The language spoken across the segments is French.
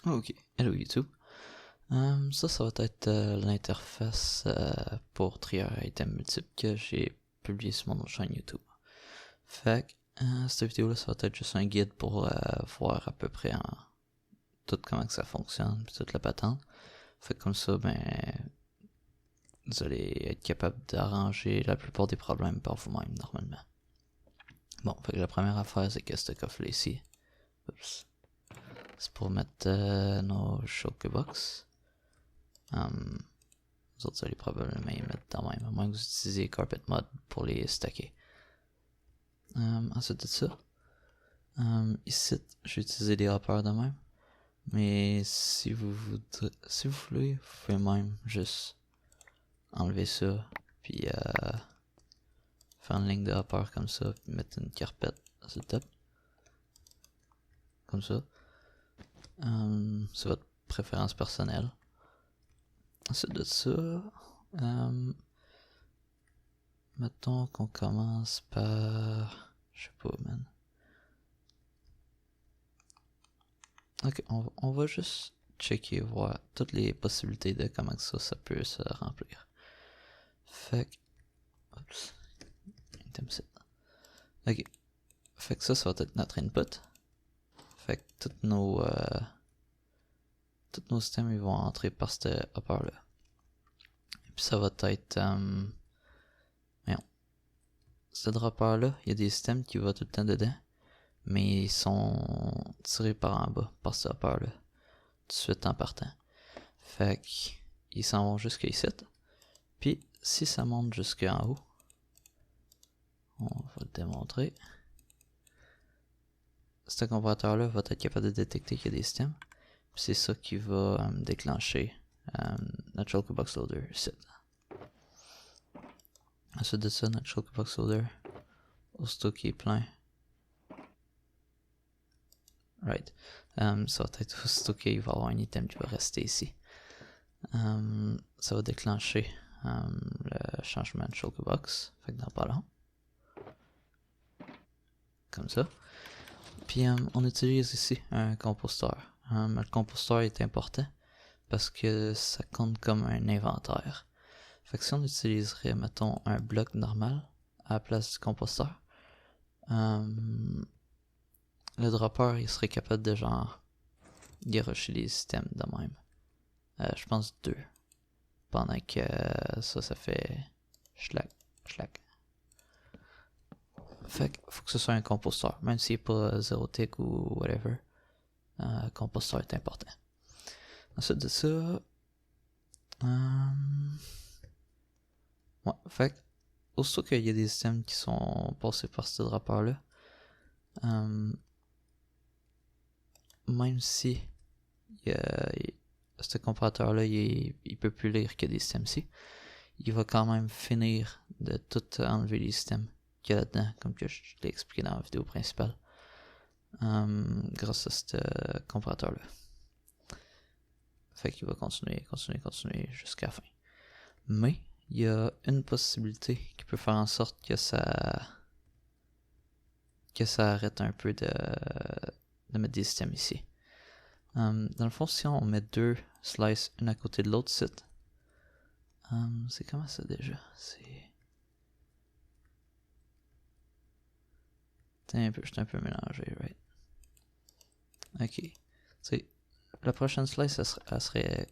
Ok, hello YouTube. Ça va être l'interface pour trier items multiples que j'ai publié sur mon autre chaîne YouTube. Fait que cette vidéo-là, ça va être juste un guide pour voir à peu près tout comment que ça fonctionne, puis toute la patente. Fait que comme ça, vous allez être capable d'arranger la plupart des problèmes par vous-même normalement. Bon, fait que la première affaire, c'est que ce coffre-là ici, c'est pour mettre nos shulkerbox. Vous autres, allez probablement y mettre dans même, à moins que vous utilisiez Carpet Mod pour les stacker. Ensuite de ça, ici, j'ai utilisé des hoppers de même. Mais si vous voulez, vous pouvez même juste enlever ça, puis faire une ligne de hopper comme ça, puis mettre une carpette sur le top. Comme ça. C'est votre préférence personnelle. Ensuite de ça, mettons qu'on commence par... Je sais pas, man. Ok, on va juste checker, voir toutes les possibilités de comment ça peut se remplir. Fait que... Oups. Item set. Ok. Fait que ça va être notre input. Fait que tous nos systèmes ils vont entrer par ce hopper là. Puis ça va être... ce dropper là, il y a des systèmes qui vont tout le temps dedans. Mais ils sont tirés par en bas, par ce hopper là. Tout de suite en partant. Fait qu'ils s'en vont jusqu'à ici. Puis si ça monte jusqu'en haut, on va le démontrer. Ce comparateur-là va être capable de détecter qu'il y a des systèmes. Puis c'est ça qui va déclencher notre shulkerbox loader ici. Ensuite de ça, notre shulkerbox loader, aussitôt qu'il est plein, right, ça va être aussitôt qu'il va y avoir un item qui va rester ici. Ça va déclencher le changement de shulkerbox, fait que dans pas long. Comme ça. Puis on utilise ici un composteur. Le composteur est important parce que ça compte comme un inventaire. Fait que si on utiliserait, mettons, un bloc normal à la place du composteur, le dropper il serait capable de genre garocher les systèmes de même. Je pense 2. Pendant que ça fait schlac. Fait que faut que ce soit un composteur, même s'il n'est pas 0 tick ou whatever. Composteur est important. Ensuite de ça, ouais, fait que aussitôt qu'il y a des systèmes qui sont passés par ce dropper-là, même si ce comparateur-là, il peut plus lire que des systèmes ici, il va quand même finir de tout enlever les systèmes qu'il y a là-dedans, comme que je l'ai expliqué dans la vidéo principale, grâce à ce comparateur-là. Fait qu'il va continuer jusqu'à la fin. Mais il y a une possibilité qui peut faire en sorte que ça arrête un peu de mettre des systèmes ici. Dans le fond, si on met 2 slices une à côté de l'autre site, c'est comment ça déjà? Je suis un peu mélangé, right? Ok. T'sais, la prochaine slice, elle serait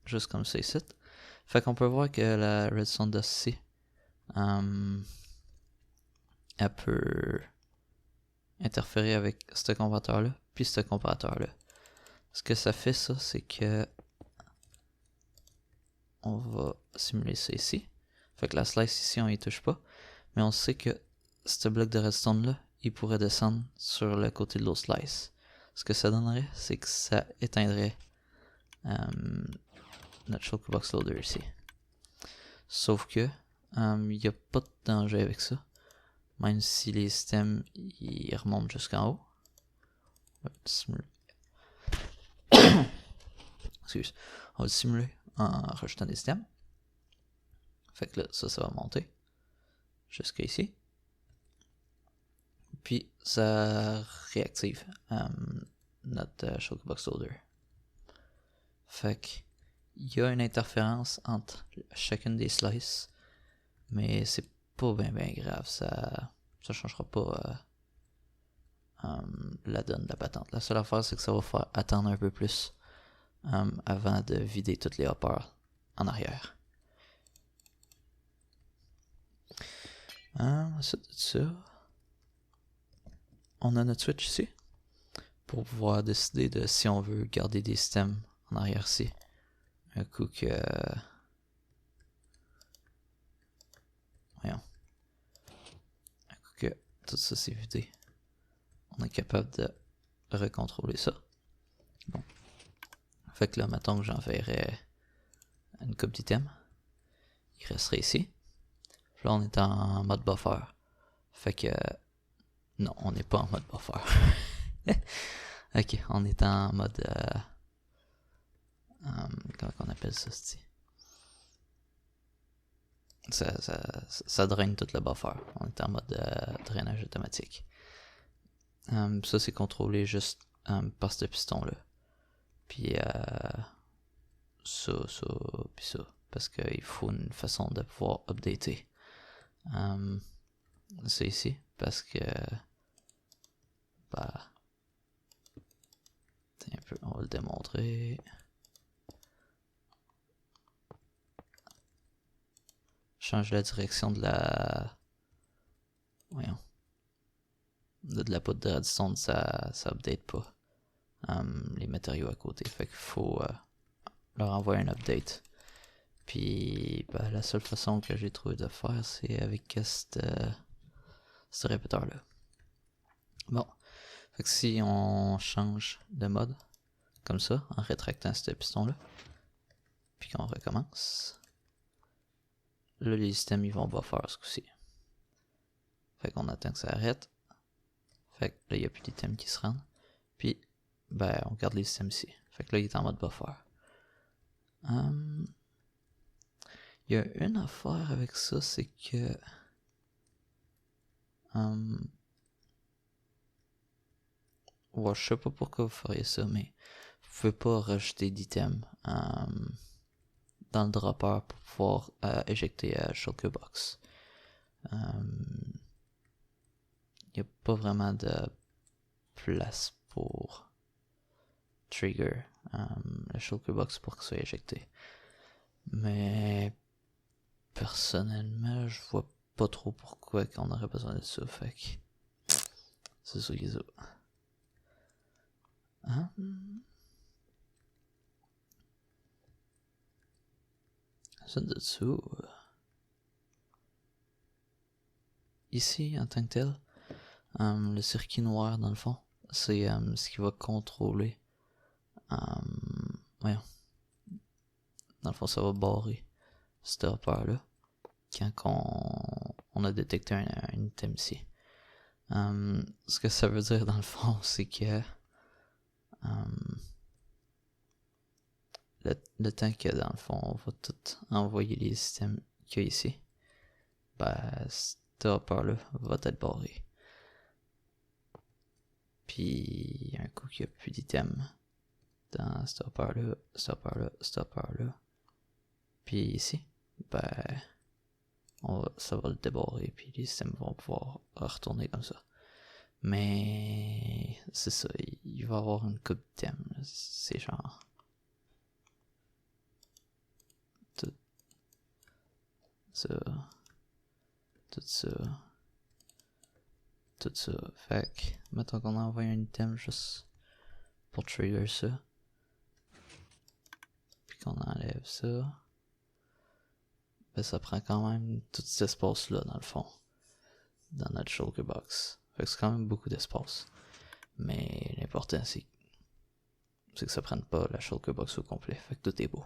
juste comme ça ici. Fait qu'on peut voir que la redstone d'ici, elle peut interférer avec ce comparateur-là, puis ce comparateur-là. Ce que ça fait, ça, c'est que on va simuler ça ici. Fait que la slice ici, on y touche pas. Mais on sait que ce bloc de redstone-là, il pourrait descendre sur le côté de l'autre slice. Ce que ça donnerait, c'est que ça éteindrait notre shulkerbox loader ici. Sauf que il n'y a pas de danger avec ça. Même si les systèmes ils remontent jusqu'en haut. On va le simuler. Excuse. On va le simuler en rajoutant des systèmes. Fait que là, ça va monter jusqu'à ici. Puis ça réactive notre shulkerbox loader Fait que il y a une interférence entre chacune des slices, mais c'est pas bien grave, ça changera pas la donne de la patente. La seule affaire, c'est que ça va faire attendre un peu plus avant de vider toutes les hoppers en arrière. Ensuite de ça, on a notre switch ici pour pouvoir décider de si on veut garder des systèmes en arrière ici. Un coup que... Voyons. Un coup que tout ça c'est vidé, on est capable de recontrôler ça. Bon. Fait que là, mettons que j'enverrais une coupe d'items. Il resterait ici. Puis là, on est en mode buffer. Fait que... Non, on n'est pas en mode buffer. Ok, on est en mode... comment on appelle ça, ça draine tout le buffer. On est en mode drainage automatique. Ça, c'est contrôlé juste par ce piston-là. Puis ça, puis ça. Parce qu'il faut une façon de pouvoir updater. C'est ici. Parce que... Bah... Un peu, on va le démontrer. Change la direction de la... Voyons. De la poudre de redstone, ça update pas les matériaux à côté. Fait qu'il faut leur envoyer un update. Puis bah, la seule façon que j'ai trouvé de faire, c'est avec ce répéteur-là. Bon. Fait que si on change de mode, comme ça, en rétractant ce piston-là, puis qu'on recommence, là les systèmes ils vont buffer ce coup-ci. Fait qu'on attend que ça arrête. Fait que là il n'y a plus d'items qui se rendent. Puis ben on garde les systèmes ici. Fait que là il est en mode buffer. Il y a une affaire avec ça, c'est que ouais, je sais pas pourquoi vous feriez ça, mais vous pouvez pas rajouter d'items dans le dropper pour pouvoir éjecter Shulker Box. Il n'y a pas vraiment de place pour trigger le Shulker Box pour qu'il soit éjecté. Mais personnellement, je vois pas trop pourquoi qu'on aurait besoin de ça. Fait que c'est ça qu'ils ont. Ça de dessous. Ici, en tant que tel, le circuit noir, dans le fond, c'est ce qui va contrôler. Voyons. Dans le fond, ça va barrer cet hopper-là quand on a détecté un item ici. Ce que ça veut dire, dans le fond, c'est que le temps que, dans le fond, on va tout envoyer les systèmes qu'il y a ici, ben, cet hopper-là va être barré. Puis, un coup qu'il n'y a plus d'items dans cet hopper-là, cet hopper-là, cet hopper-là, puis ici, ben, ça va le débarrer, puis les systèmes vont pouvoir retourner comme ça. Mais c'est ça, il va y avoir une coupe d'items. C'est genre... Tout ça. Tout ça. Tout ça. Fait que, mettons qu'on envoie un item juste pour trigger ça. Puis qu'on enlève ça. Ben ça prend quand même tout cet espace-là, dans le fond. Dans notre shulker box. Fait que c'est quand même beaucoup d'espace. Mais l'important, c'est que ça prenne pas la shulker box au complet. Fait que tout est beau.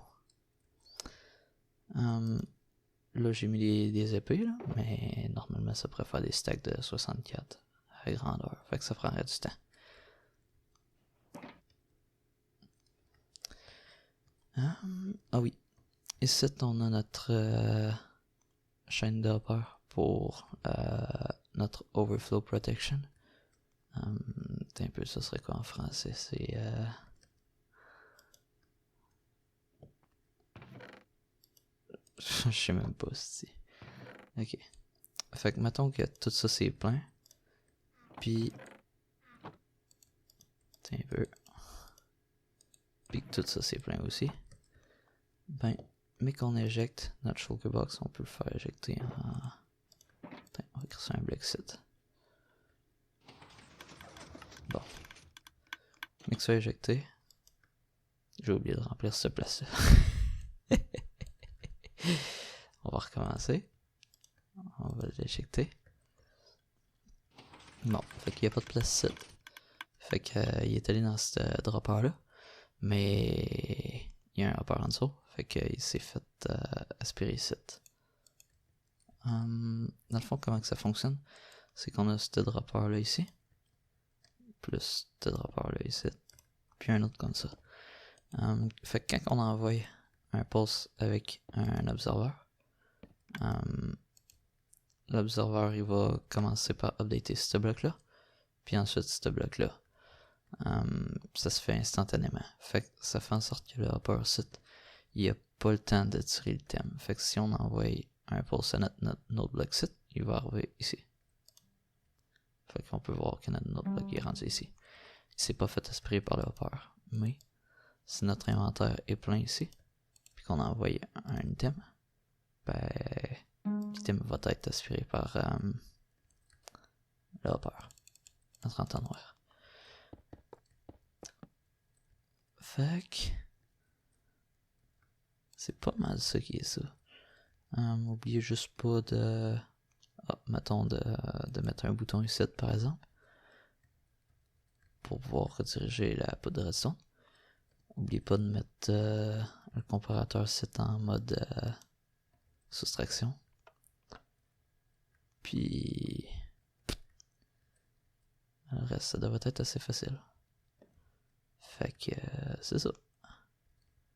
Là, j'ai mis des épées, là, mais normalement, ça pourrait faire des stacks de 64 à grandeur. Fait que ça prendrait du temps. Ah oui. Ici, on a notre chaîne d'hopper pour notre overflow protection. Un peu, ça serait quoi en français? C'est... Je sais même pas si. Ok. Fait que mettons que tout ça c'est plein. Puis. Tiens un peu. Puis que tout ça c'est plein aussi. Ben, mais qu'on éjecte notre shulker box, on peut le faire éjecter en. Attends, on va écrire ça un bloc site. Bon. Mais que ça éjecté. J'ai oublié de remplir cette place-là. On va recommencer. On va l'éjecter. Bon, fait qu'il n'y a pas de place site. Fait qu'il est allé dans ce dropper-là. Mais il y a un hopper en dessous. Fait qu'il s'est fait aspirer ici. Dans le fond, comment que ça fonctionne? C'est qu'on a ce dropper-là ici. Plus ce dropper-là ici. Puis un autre comme ça. Fait que quand on envoie un pulse avec un observer, l'observer il va commencer par updater ce bloc-là. Puis ensuite ce bloc-là. Ça se fait instantanément. Fait que ça fait en sorte que le hopper site, il n'a pas le temps de tirer le thème. Fait que si on envoie un pulse à notre bloc site, il va arriver ici. Fait qu'on peut voir que notre bloc est rendu ici. Il s'est pas fait aspirer par le hopper. Mais si notre inventaire est plein ici, puis qu'on envoie un item, ben l'item va être aspiré par le hopper. Notre entonnoir. Fait que c'est pas mal ça qui est ça. Oubliez juste pas de... mettons de mettre un bouton ici par exemple. Pour pouvoir rediriger la poudre de redstone. Oubliez pas de mettre le comparateur site en mode soustraction. Puis... le reste, ça devrait être assez facile. Fait que c'est ça.